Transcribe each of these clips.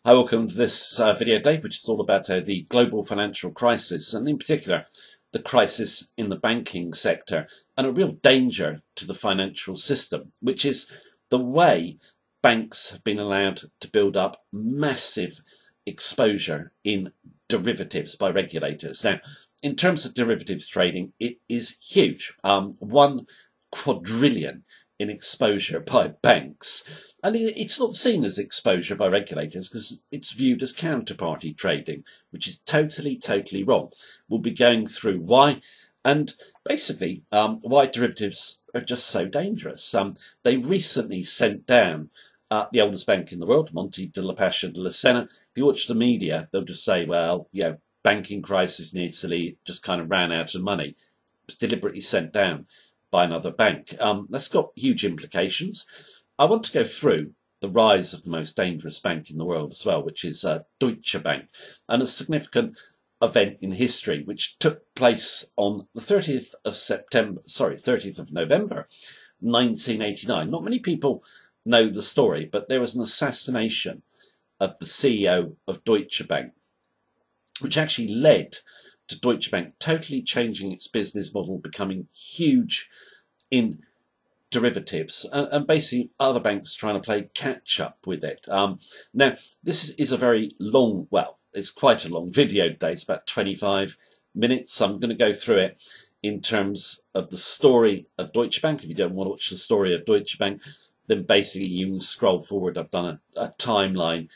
Hi, welcome to this video, Dave, which is all about the global financial crisis, and in particular, the crisis in the banking sector, and a real danger to the financial system, which is the way banks have been allowed to build up massive exposure in derivatives by regulators. Now, in terms of derivatives trading, it is huge. 1 quadrillion in exposure by banks. And it's not seen as exposure by regulators because it's viewed as counterparty trading, which is totally wrong. We'll be going through why and basically why derivatives are just so dangerous. They recently sent down the oldest bank in the world, Monte de la Pasha de la Siena. If you watch the media, they'll just say, well, banking crisis in Italy just kind of ran out of money. It was deliberately sent down by another bank. That's got huge implications. I want to go through the rise of the most dangerous bank in the world as well, which is Deutsche Bank, and a significant event in history which took place on the 30th of November 1989. Not many people know the story, but there was an assassination of the CEO of Deutsche Bank, which actually led to Deutsche Bank totally changing its business model, becoming huge in derivatives, and basically other banks trying to play catch up with it. Now, this is a very long, well, it's quite a long video today. It's about 25 minutes. So I'm going to go through it in terms of the story of Deutsche Bank. If you don't want to watch the story of Deutsche Bank, then basically you can scroll forward. I've done a timeline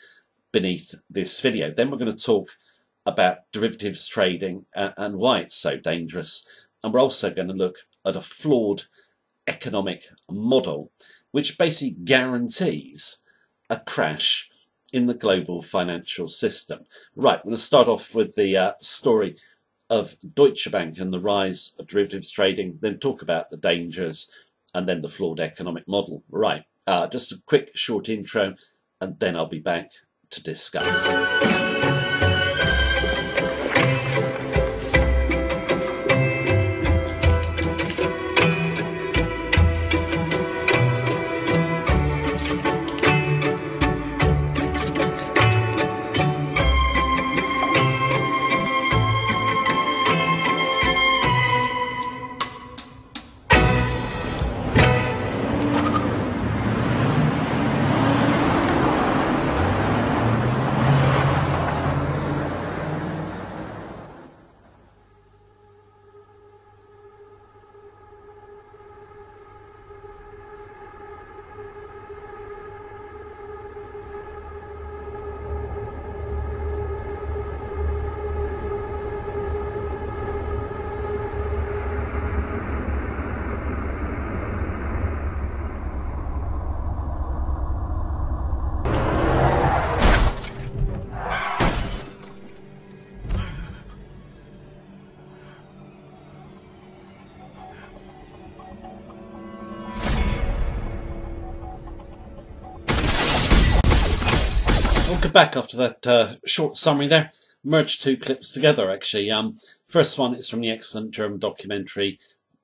beneath this video. Then we're going to talk about derivatives trading and why it's so dangerous. And we're also going to look at a flawed economic model which basically guarantees a crash in the global financial system. Right, we're going to start off with the story of Deutsche Bank and the rise of derivatives trading, then talk about the dangers, and then the flawed economic model. Right, just a quick short intro, and then I'll be back to discuss. Welcome back after that short summary there. Merged two clips together, actually. First one is from the excellent German documentary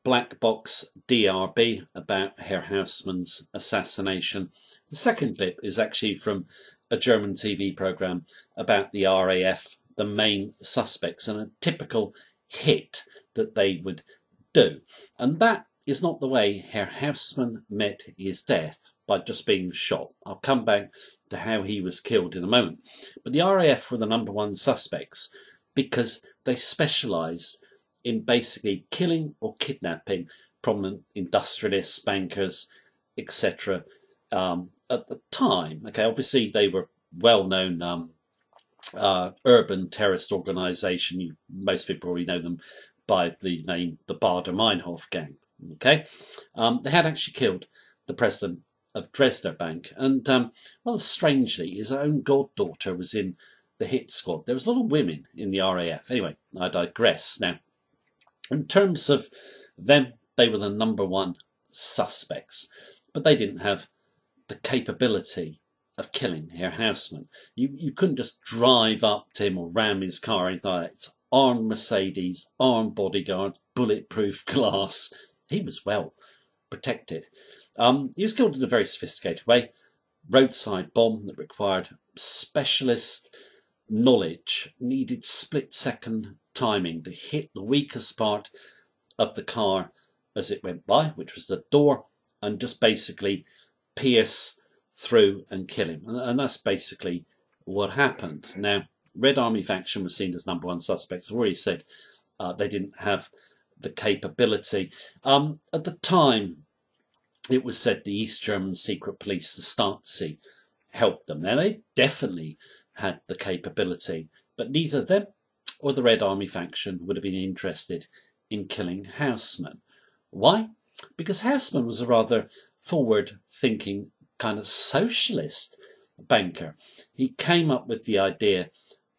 Black Box DRB about Herr Hausmann's assassination. The second clip is actually from a German TV programme about the RAF, the main suspects, and a typical hit that they would do. And that is not the way Herr Hausmann met his death, by just being shot. I'll come back to how he was killed in a moment. But the RAF were the #1 suspects because they specialised in basically killing or kidnapping prominent industrialists, bankers, etc. At the time. Okay, obviously they were well-known urban terrorist organisation. Most people probably know them by the name the Baader-Meinhof gang. Okay, they had actually killed the president of Dresdner Bank, and rather strangely, his own goddaughter was in the hit squad. There was a lot of women in the RAF. Anyway, I digress. Now, in terms of them, they were the #1 suspects, but they didn't have the capability of killing Herr Hausmann. You couldn't just drive up to him or ram his car or anything like that. It's armed Mercedes, armed bodyguards, bulletproof glass. He was well protected. He was killed in a very sophisticated way. roadside bomb that required specialist knowledge, needed split-second timing to hit the weakest part of the car as it went by, which was the door, and just basically pierce through and kill him. And that's basically what happened. Now, Red Army faction was seen as number one suspects. I've already said they didn't have the capability. At the time, it was said the East German secret police, the Stasi, helped them. Now, they definitely had the capability, but neither them or the Red Army faction would have been interested in killing Haussmann. Why? Because Haussmann was a rather forward-thinking kind of socialist banker. He came up with the idea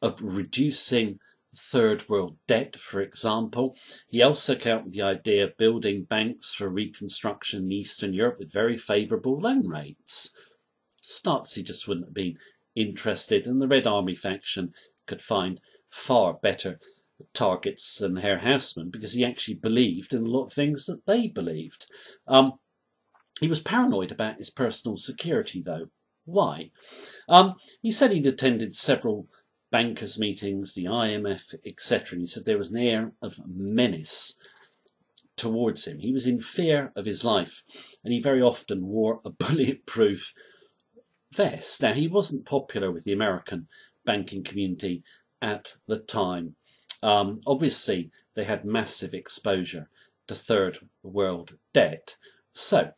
of reducing third world debt, for example. He also came up with the idea of building banks for reconstruction in Eastern Europe with very favourable loan rates. Stasi just wouldn't have been interested, and the Red Army faction could find far better targets than Herr Haussmann because he actually believed in a lot of things that they believed. He was paranoid about his personal security, though. Why? He said he'd attended several bankers' meetings, the IMF, etc. And he said there was an air of menace towards him. He was in fear of his life, and he very often wore a bulletproof vest. Now, he wasn't popular with the American banking community at the time. Obviously, they had massive exposure to third world debt. So,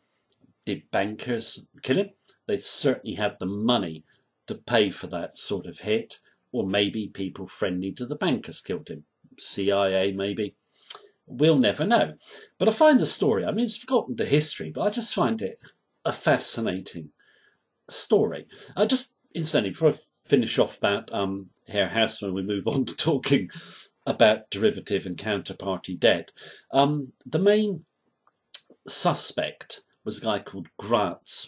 did bankers kill him? They certainly had the money to pay for that sort of hit. Or maybe people friendly to the bankers killed him. CIA, maybe. We'll never know. But I find the story, I mean, it's forgotten to history, but I just find it a fascinating story. Just incidentally, before I finish off about Herr Haussmann, we move on to talking about derivative and counterparty debt. The main suspect was a guy called Gratz.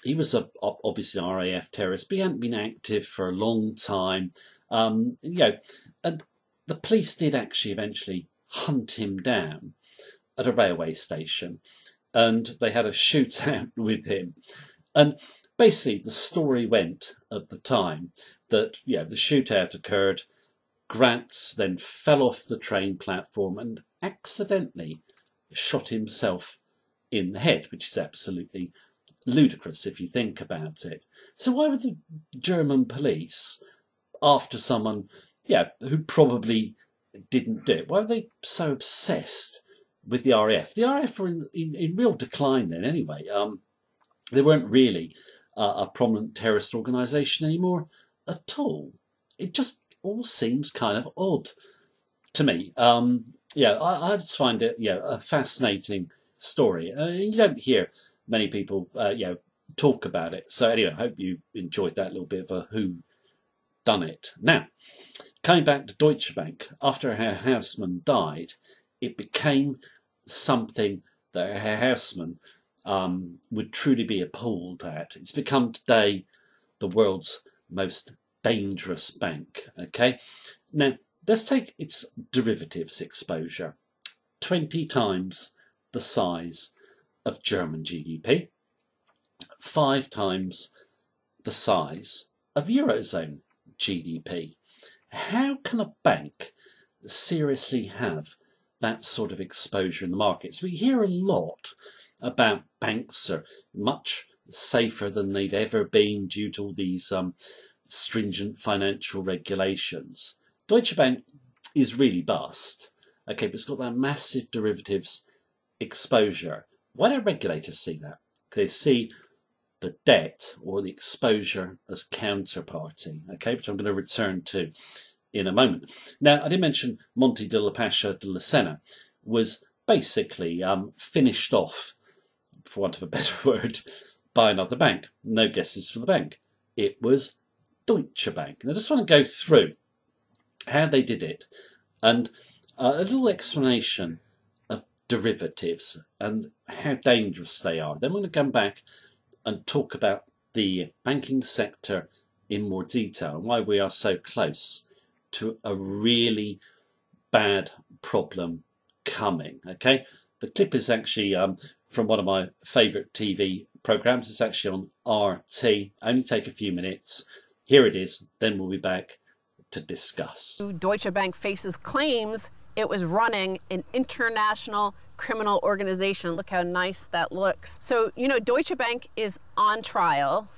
He was obviously an RAF terrorist, but he hadn't been active for a long time. And the police did actually eventually hunt him down at a railway station, and they had a shootout with him. And basically, the story went at the time that the shootout occurred. Gratz then fell off the train platform and accidentally shot himself in the head, which is absolutely ludicrous if you think about it. So why were the German police after someone, who probably didn't do it? Why were they so obsessed with the RAF? The RAF were in real decline then anyway. They weren't really a prominent terrorist organisation anymore at all. It just all seems kind of odd to me. I just find it a fascinating story. You don't hear many people talk about it. So anyway, I hope you enjoyed that little bit of a who done it. Now, coming back to Deutsche Bank, after Herr Haussmann died, it became something that Herr Haussmann would truly be appalled at. It's become today the world's most dangerous bank. Okay, now let's take its derivatives exposure. 20 times the size of German GDP, 5 times the size of Eurozone GDP. How can a bank seriously have that sort of exposure in the markets? We hear a lot about banks are much safer than they've ever been due to all these stringent financial regulations. Deutsche Bank is really bust. Okay, but it's got that massive derivatives exposure. Why don't regulators see that? They see the debt or the exposure as counterparty, okay, which I'm going to return to in a moment. Now, I did mention Monte de la Pasha de la Sena was basically finished off, for want of a better word, by another bank. No guesses for the bank. It was Deutsche Bank. And I just want to go through how they did it and a little explanation of derivatives and how dangerous they are. Then we're going to come back and talk about the banking sector in more detail and why we are so close to a really bad problem coming. Okay, the clip is actually from one of my favourite TV programmes. It's actually on RT. Only take a few minutes. Here it is. Then we'll be back to discuss. Deutsche Bank faces claims it was running an international criminal organization. Look how nice that looks. So, you know, Deutsche Bank is on trial,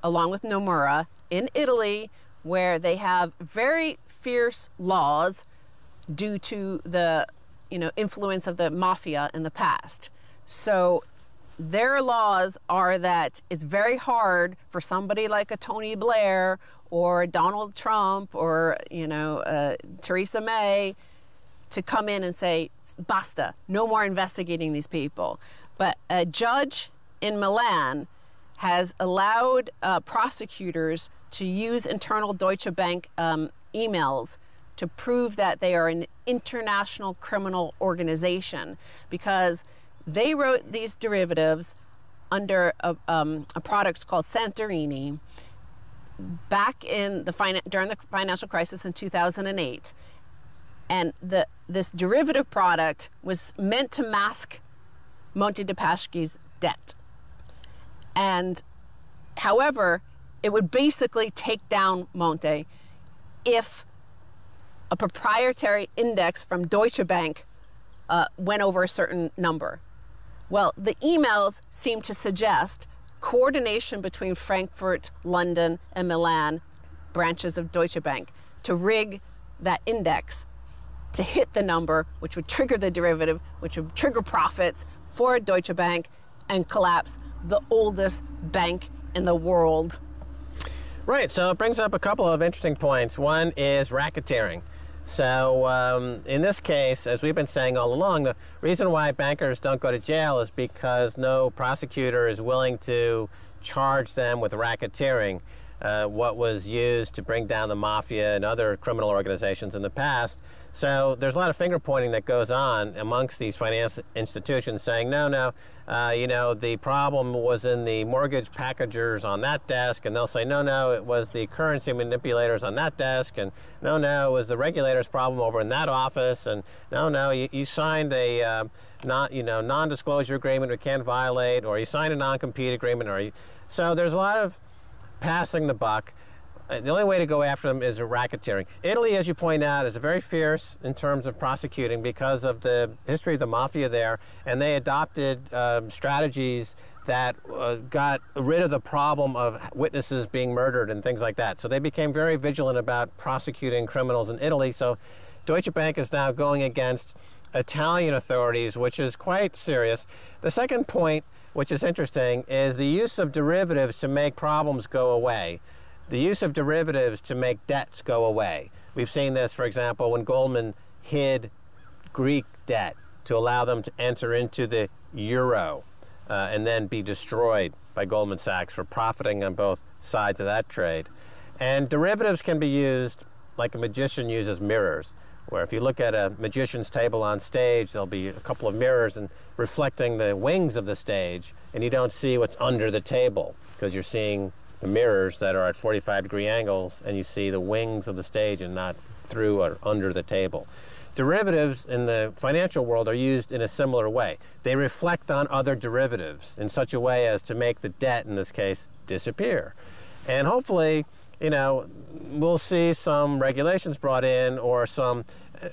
along with Nomura, in Italy, where they have very fierce laws due to the, influence of the mafia in the past. So their laws are that it's very hard for somebody like a Tony Blair or Donald Trump or, Theresa May to come in and say, basta, no more investigating these people. But a judge in Milan has allowed prosecutors to use internal Deutsche Bank emails to prove that they are an international criminal organization, because they wrote these derivatives under a product called Santorini back in during the financial crisis in 2008. And this derivative product was meant to mask Monte dei Paschi's debt. And however, it would basically take down Monte if a proprietary index from Deutsche Bank went over a certain number. Well, the emails seem to suggest coordination between Frankfurt, London, and Milan branches of Deutsche Bank to rig that index to hit the number, which would trigger the derivative, which would trigger profits for Deutsche Bank and collapse the oldest bank in the world. Right, so it brings up a couple of interesting points. One is racketeering. So in this case, as we've been saying all along, the reason why bankers don't go to jail is because no prosecutor is willing to charge them with racketeering, what was used to bring down the mafia and other criminal organizations in the past. So there's a lot of finger pointing that goes on amongst these finance institutions saying, no, the problem was in the mortgage packagers on that desk, and they'll say, no, it was the currency manipulators on that desk, and no, it was the regulators' problem over in that office, and no, you signed a non-disclosure agreement we can't violate, or you signed a non-compete agreement, so there's a lot of passing the buck. The only way to go after them is racketeering. Italy, as you point out, is very fierce in terms of prosecuting because of the history of the mafia there, and they adopted strategies that got rid of the problem of witnesses being murdered and things like that. So they became very vigilant about prosecuting criminals in Italy. So Deutsche Bank is now going against Italian authorities, which is quite serious. The second point, which is interesting, is the use of derivatives to make problems go away. The use of derivatives to make debts go away. We've seen this, for example, when Goldman hid Greek debt to allow them to enter into the euro and then be destroyed by Goldman Sachs for profiting on both sides of that trade. And derivatives can be used like a magician uses mirrors, where if you look at a magician's table on stage, there'll be a couple of mirrors and reflecting the wings of the stage, and you don't see what's under the table because you're seeing the mirrors that are at 45-degree angles, and you see the wings of the stage and not through or under the table. Derivatives in the financial world are used in a similar way. They reflect on other derivatives in such a way as to make the debt, in this case, disappear. And hopefully, we'll see some regulations brought in, or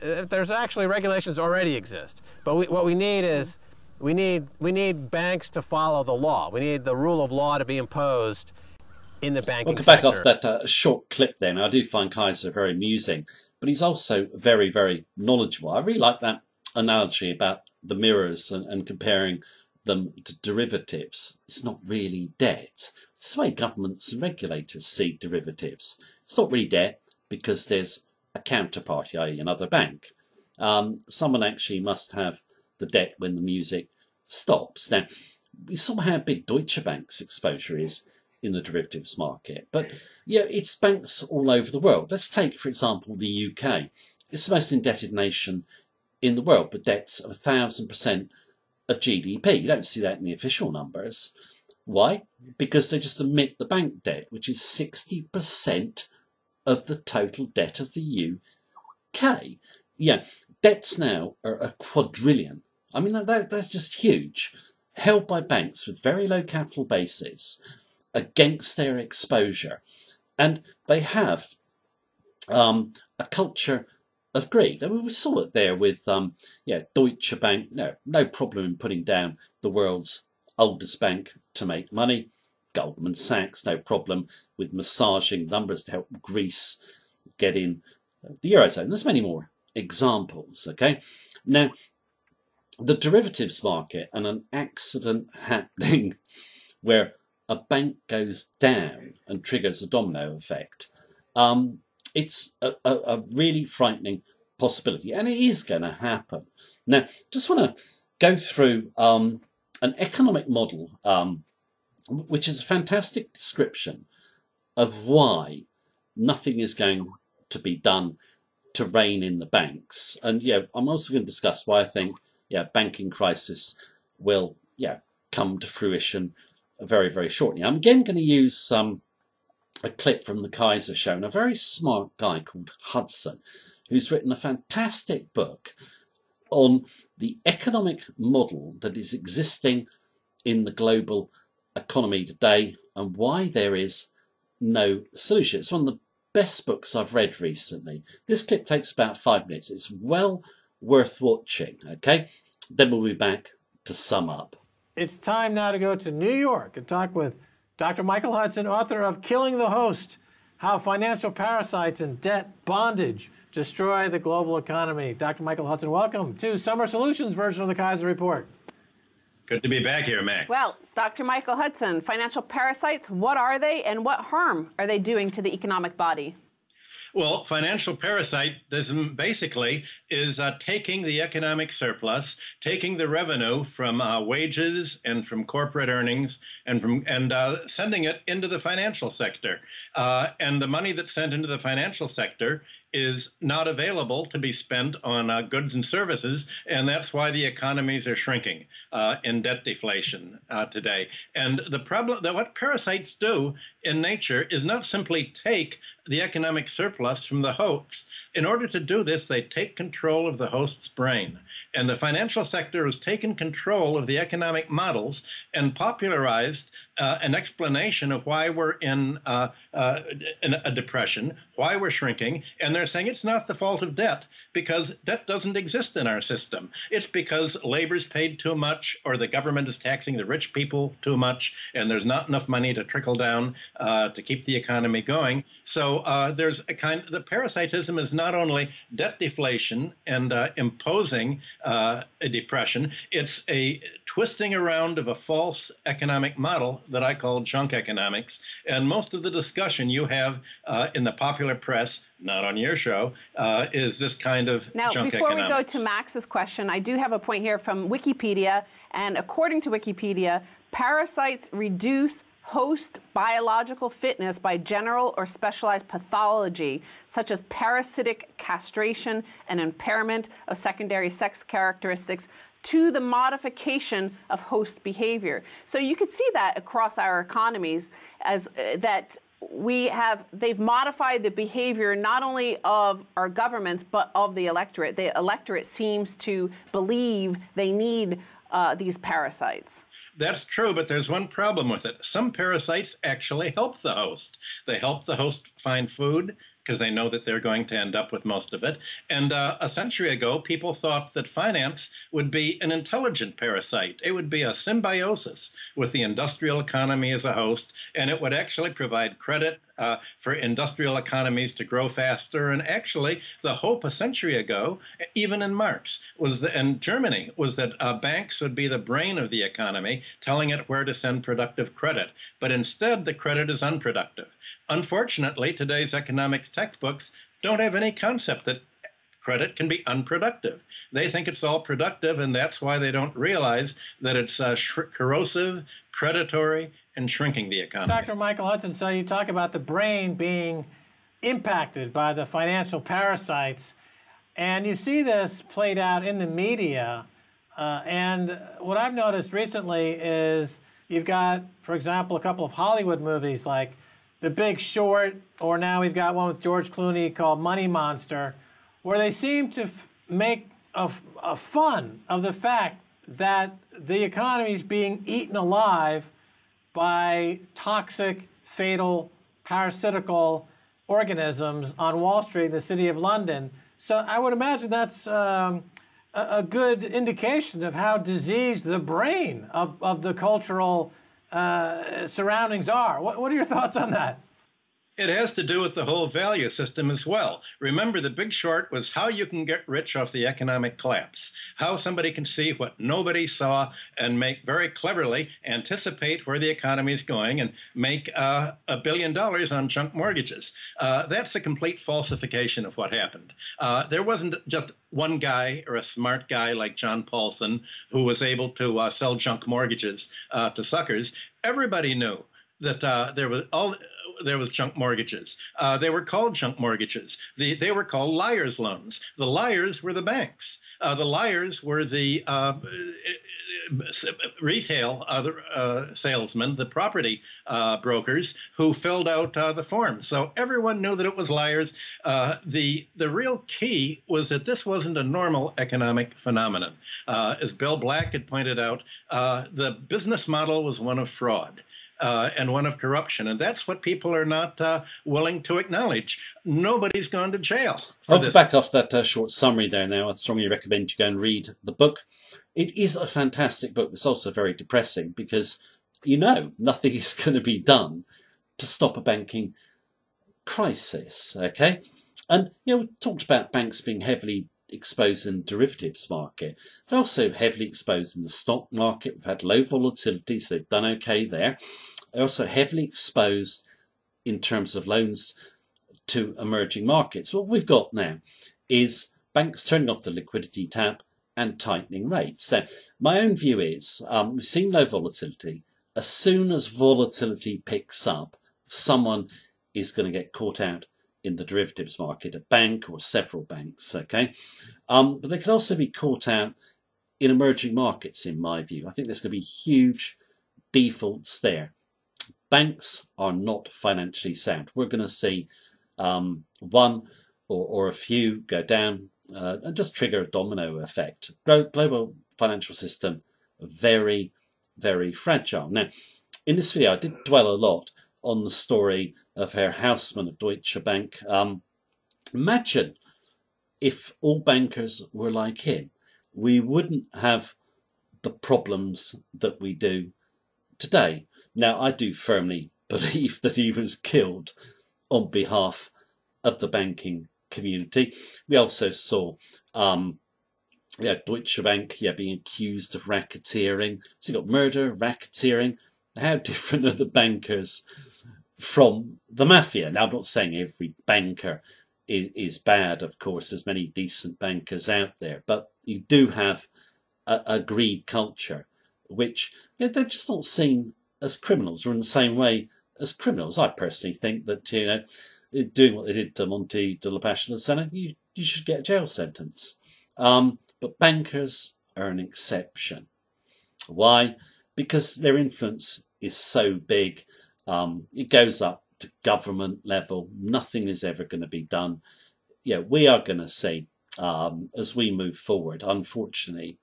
there's actually regulations already exist. But what we need is, we need banks to follow the law. We need the rule of law to be imposed in the banking sector. We'll come back off that short clip then. I do find Kaiser very amusing, but he's also very, very knowledgeable. I really like that analogy about the mirrors and comparing them to derivatives. It's not really debt. It's the way governments and regulators see derivatives. It's not really debt because there's a counterparty, i.e. another bank. Someone actually must have the debt when the music stops. Now, we saw how big Deutsche Bank's exposure is in the derivatives market. But yeah, it's banks all over the world. Let's take, for example, the UK. It's the most indebted nation in the world, with debts of 1,000% of GDP. You don't see that in the official numbers. Why? Because they just omit the bank debt, which is 60% of the total debt of the UK. Yeah, debts now are a quadrillion. I mean, that's just huge. held by banks with very low capital bases against their exposure. And they have a culture of greed. I mean, we saw it there with Deutsche Bank. No problem in putting down the world's oldest bank to make money. Goldman Sachs, no problem with massaging numbers to help Greece get in the Eurozone. There's many more examples, okay? Now, the derivatives market and an accident happening where a bank goes down and triggers a domino effect, it's a really frightening possibility, and it is going to happen. Now, just want to go through an economic model, which is a fantastic description of why nothing is going to be done to rein in the banks. And I'm also going to discuss why I think banking crisis will come to fruition very, very shortly. I'm again going to use a clip from the Kaiser show, and a very smart guy called Hudson, who's written a fantastic book on the economic model that is existing in the global economy today and why there is no solution. It's one of the best books I've read recently. This clip takes about 5 minutes. It's well worth watching, okay? Then we'll be back to sum up. It's time now to go to New York and talk with Dr. Michael Hudson, author of Killing the Host, How Financial Parasites and Debt Bondage Destroy the Global Economy. Dr. Michael Hudson, welcome to Summer Solutions version of the Kaiser Report. Good to be back here, Max. Well, Dr. Michael Hudson, financial parasites, what are they and what harm are they doing to the economic body? Well, financial parasitism basically is taking the economic surplus, taking the revenue from wages and from corporate earnings and sending it into the financial sector. And the money that's sent into the financial sector is not available to be spent on goods and services, and that's why the economies are shrinking in debt deflation today. And the problem that what parasites do in nature is not simply take the economic surplus from the host. In order to do this, they take control of the host's brain. And the financial sector has taken control of the economic models and popularized an explanation of why we're in a depression, why we're shrinking, and they're saying it's not the fault of debt because debt doesn't exist in our system. It's because labor's paid too much or the government is taxing the rich people too much and there's not enough money to trickle down to keep the economy going. So there's the parasitism is not only debt deflation and imposing a depression, it's a twisting around of a false economic model that I call junk economics. And most of the discussion you have in the popular press, not on your show, is this kind of junk economics. Now, before we go to Max's question, I do have a point here from Wikipedia. And according to Wikipedia, parasites reduce host biological fitness by general or specialized pathology, such as parasitic castration and impairment of secondary sex characteristics, to the modification of host behavior. So you could see that across our economies as that they've modified the behavior not only of our governments, but of the electorate. The electorate seems to believe they need these parasites. That's true, but there's one problem with it. Some parasites actually help the host. They help the host find food because they know that they're going to end up with most of it. And a century ago, people thought that finance would be an intelligent parasite. It would be a symbiosis with the industrial economy as a host, and it would actually provide credit for industrial economies to grow faster. And actually, the hope a century ago, even in Marx, and Germany, was that banks would be the brain of the economy, telling it where to send productive credit. But instead, the credit is unproductive. Unfortunately, today's economics textbooks don't have any concept that credit can be unproductive. They think it's all productive, and that's why they don't realize that it's corrosive, predatory, and shrinking the economy. Dr. Michael Hudson, so you talk about the brain being impacted by the financial parasites, and you see this played out in the media. And what I've noticed recently is you've got, for example, a couple of Hollywood movies like The Big Short, or now we've got one with George Clooney called Money Monster, where they seem to make a fun of the fact that the economy is being eaten alive by toxic, fatal, parasitical organisms on Wall Street in the City of London. So I would imagine that's a good indication of how diseased the brain of the cultural surroundings are. What are your thoughts on that? It has to do with the whole value system as well. Remember, The Big Short was how you can get rich off the economic collapse, how somebody can see what nobody saw and make very cleverly anticipate where the economy is going and make $1 billion on junk mortgages. That's a complete falsification of what happened. There wasn't just one guy or a smart guy like John Paulson who was able to sell junk mortgages to suckers. Everybody knew that there was junk mortgages. They were called junk mortgages. They were called liars' loans. The liars were the banks. The liars were the retail salesmen, the property brokers who filled out the forms. So everyone knew that it was liars. The real key was that this wasn't a normal economic phenomenon. As Bill Black had pointed out, the business model was one of fraud. And one of corruption. And that's what people are not willing to acknowledge. Nobody's gone to jail for this. I'll back off that short summary there now. I strongly recommend you go and read the book. It is a fantastic book. It's also very depressing because, you know, nothing is going to be done to stop a banking crisis, okay? And, you know, we talked about banks being heavily exposed in the derivatives market. They're also heavily exposed in the stock market. We've had low volatility, so they've done okay there. They're also heavily exposed in terms of loans to emerging markets. What we've got now is banks turning off the liquidity tap and tightening rates. So my own view is we've seen low volatility. As soon as volatility picks up, someone is going to get caught out in the derivatives market, a bank or several banks, okay? But they could also be caught out in emerging markets, in my view. I think there's going to be huge defaults there. Banks are not financially sound. We're going to see one or a few go down and just trigger a domino effect. Global financial system, very, very fragile. Now, in this video, I did dwell a lot on the story of Herr Hausmann of Deutsche Bank. Imagine if all bankers were like him. We wouldn't have the problems that we do today. Now, I do firmly believe that he was killed on behalf of the banking community. We also saw Deutsche Bank being accused of racketeering. So you got murder, racketeering. How different are the bankers from the mafia? Now, I'm not saying every banker is bad, of course. There's many decent bankers out there. But you do have a greed culture, which they're just not seen as criminals, or in the same way as criminals. I personally think that, you know, doing what they did to Monty de la Passion and Senna, you should get a jail sentence. But bankers are an exception. Why? Because their influence is so big. It goes up to government level. Nothing is ever going to be done. Yeah, we are going to see, as we move forward, unfortunately,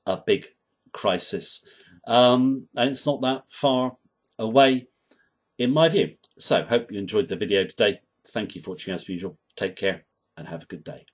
a big crisis. And it's not that far away, in my view. So, hope you enjoyed the video today. Thank you for watching as usual. Take care and have a good day.